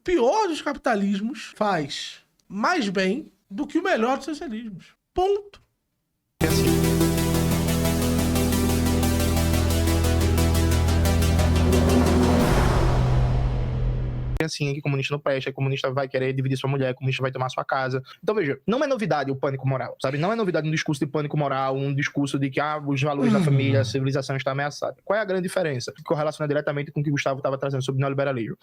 pior dos capitalismos faz mais bem do que o melhor dos socialismos. Ponto. Assim, que comunista não presta, que comunista vai querer dividir sua mulher, que comunista vai tomar sua casa. Então, veja, não é novidade o pânico moral, sabe? Não é novidade um discurso de pânico moral, um discurso de que os valores da família, a civilização está ameaçada. Qual é a grande diferença? Que correlaciona diretamente com o que o Gustavo estava trazendo sobre o neoliberalismo.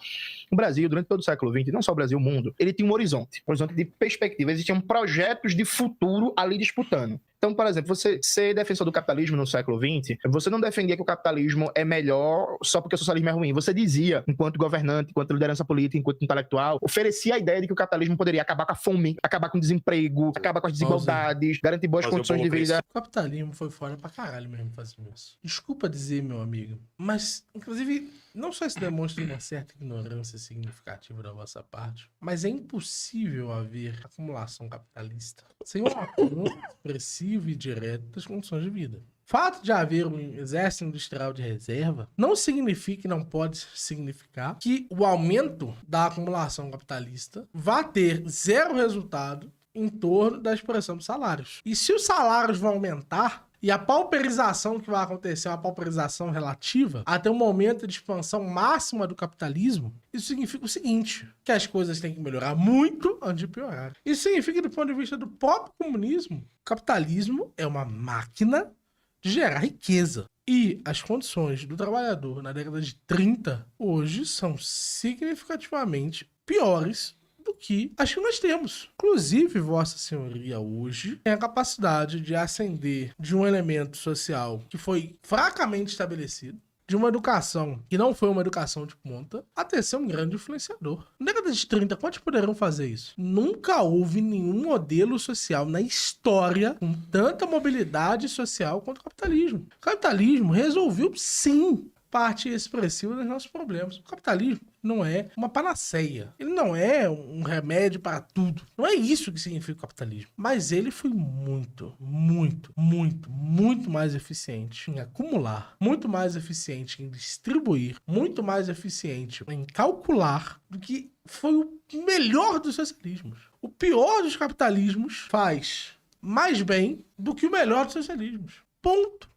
O Brasil, durante todo o século XX, não só o Brasil, o mundo, ele tinha um horizonte de perspectiva. Existiam projetos de futuro ali disputando. Então, por exemplo, você ser defensor do capitalismo no século XX, você não defendia que o capitalismo é melhor só porque o socialismo é ruim. Você dizia, enquanto governante, enquanto liderança política, enquanto intelectual, oferecia a ideia de que o capitalismo poderia acabar com a fome, acabar com o desemprego, acabar com as desigualdades, garantir boas condições de vida. O capitalismo foi fora pra caralho mesmo fazer isso. Desculpa dizer, meu amigo, mas, inclusive, não só isso demonstra uma certa ignorância significativa da vossa parte, mas é impossível haver acumulação capitalista sem um aumento expressivo e direto das condições de vida. O fato de haver um exército industrial de reserva não significa e não pode significar que o aumento da acumulação capitalista vá ter zero resultado em torno da expressão dos salários. E se os salários vão aumentar, e a pauperização que vai acontecer é uma pauperização relativa até um momento de expansão máxima do capitalismo, isso significa o seguinte, que as coisas têm que melhorar muito antes de piorar. Isso significa, do ponto de vista do próprio comunismo, o capitalismo é uma máquina de gerar riqueza. E as condições do trabalhador na década de 30 hoje são significativamente piores do que as que nós temos. Inclusive, Vossa Senhoria hoje tem a capacidade de ascender de um elemento social que foi fracamente estabelecido, de uma educação que não foi uma educação de ponta, até ser um grande influenciador. Na década de 30, quantos poderão fazer isso? Nunca houve nenhum modelo social na história com tanta mobilidade social quanto o capitalismo. O capitalismo resolveu, sim, parte expressiva dos nossos problemas. O capitalismo não é uma panaceia. Ele não é um remédio para tudo. Não é isso que significa o capitalismo. Mas ele foi muito mais eficiente em acumular, muito mais eficiente em distribuir, muito mais eficiente em calcular do que foi o melhor dos socialismos. O pior dos capitalismos faz mais bem do que o melhor dos socialismos. Ponto.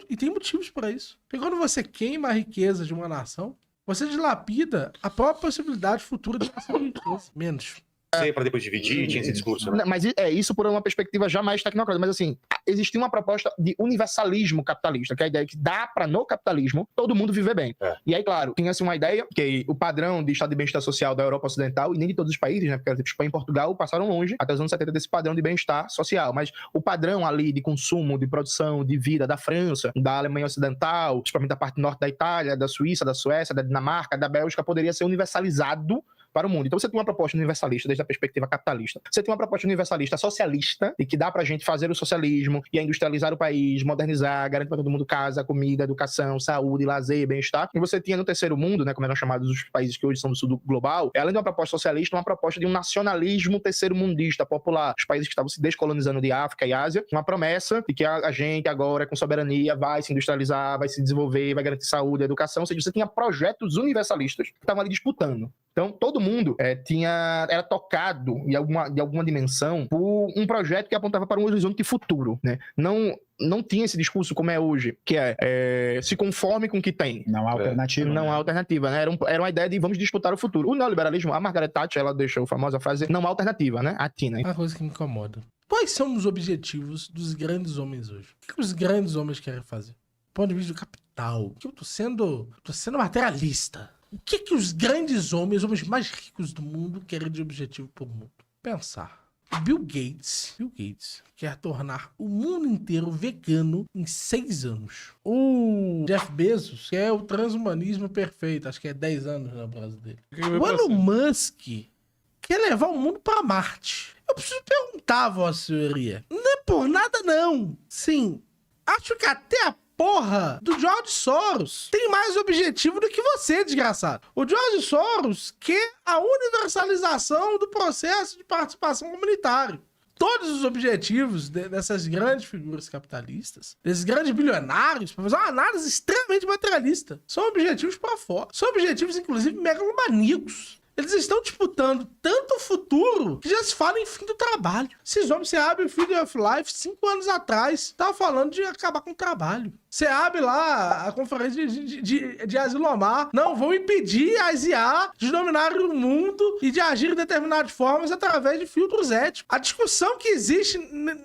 E tem motivos para isso. Porque quando você queima a riqueza de uma nação, você dilapida a própria possibilidade futura de nação de riqueza. Menos. Para depois dividir, tinha esse discurso. Né? Mas é isso por uma perspectiva jamais tecnocrática. Mas assim, existia uma proposta de universalismo capitalista, que é a ideia que dá para no capitalismo todo mundo viver bem. E aí, claro, tinha-se uma ideia que o padrão de estado de bem-estar social da Europa Ocidental, e nem de todos os países, né, porque tipo, Espanha e Portugal passaram longe até os anos 70 desse padrão de bem-estar social, mas o padrão ali de consumo, de produção, de vida da França, da Alemanha Ocidental, principalmente da parte norte da Itália, da Suíça, da Suécia, da Dinamarca, da Bélgica, poderia ser universalizado para o mundo. Então você tem uma proposta universalista desde a perspectiva capitalista. Você tem uma proposta universalista socialista, de que dá pra gente fazer o socialismo e industrializar o país, modernizar, garantir para todo mundo casa, comida, educação, saúde, lazer, bem-estar. E você tinha no terceiro mundo, né, como eram chamados os países que hoje são do sul global, além de uma proposta socialista, uma proposta de um nacionalismo terceiro-mundista popular. Os países que estavam se descolonizando de África e Ásia, uma promessa de que a gente agora, com soberania, vai se industrializar, vai se desenvolver, vai garantir saúde, educação. Ou seja, você tinha projetos universalistas que estavam ali disputando. Então, todo mundo era tocado de alguma dimensão por um projeto que apontava para um horizonte futuro, né? Não tinha esse discurso como é hoje, que se conforme com o que tem. Não há alternativa. Não há alternativa, né? Era uma ideia de vamos disputar o futuro. O neoliberalismo, a Margaret Thatcher, ela deixou a famosa frase, não há alternativa, né? A Tina. Uma coisa que me incomoda. Quais são os objetivos dos grandes homens hoje? O que os grandes homens querem fazer? Do ponto de vista do capital. Porque eu tô sendo materialista. O que os grandes homens, os homens mais ricos do mundo, querem de objetivo para o mundo? Pensar. Bill Gates quer tornar o mundo inteiro vegano em 6 anos. O Jeff Bezos quer o transhumanismo perfeito. Acho que é 10 anos no prazo dele. O Elon Musk quer levar o mundo para Marte. Eu preciso perguntar, Vossa Senhoria. Não é por nada, não. Sim, acho que até a porra do George Soros tem mais objetivo do que você, desgraçado. O George Soros quer a universalização do processo de participação comunitária. Todos os objetivos dessas grandes figuras capitalistas, desses grandes bilionários, para fazer uma análise extremamente materialista, são objetivos para fora. São objetivos, inclusive, megalomaníacos. Eles estão disputando tanto o futuro que já se fala em fim do trabalho. Esses homens, você abre o Freedom of Life 5 anos atrás, tava falando de acabar com o trabalho. Você abre lá a conferência de Asilomar. Não, vão impedir as IA de dominar o mundo e de agir de determinadas formas através de filtros éticos. A discussão que existe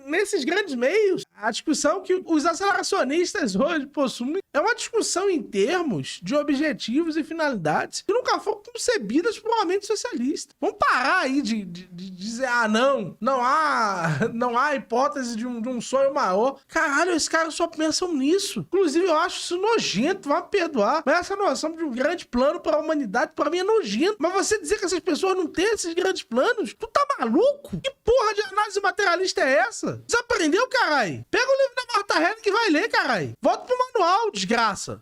nesses grandes meios, a discussão que os aceleracionistas hoje possuem, é uma discussão em termos de objetivos e finalidades que nunca foram concebidas por uma mente socialista. Vamos parar aí de dizer, não há hipótese de um sonho maior. Caralho, esses caras só pensam nisso. Inclusive, eu acho isso nojento, vai me perdoar. Mas essa noção de um grande plano para a humanidade, para mim, é nojento. Mas você dizer que essas pessoas não têm esses grandes planos, tu tá maluco? Que porra de análise materialista é essa? Desaprendeu, caralho? Pega o livro da Martha Henning que vai ler, caralho. Volta pro manual, desgraça.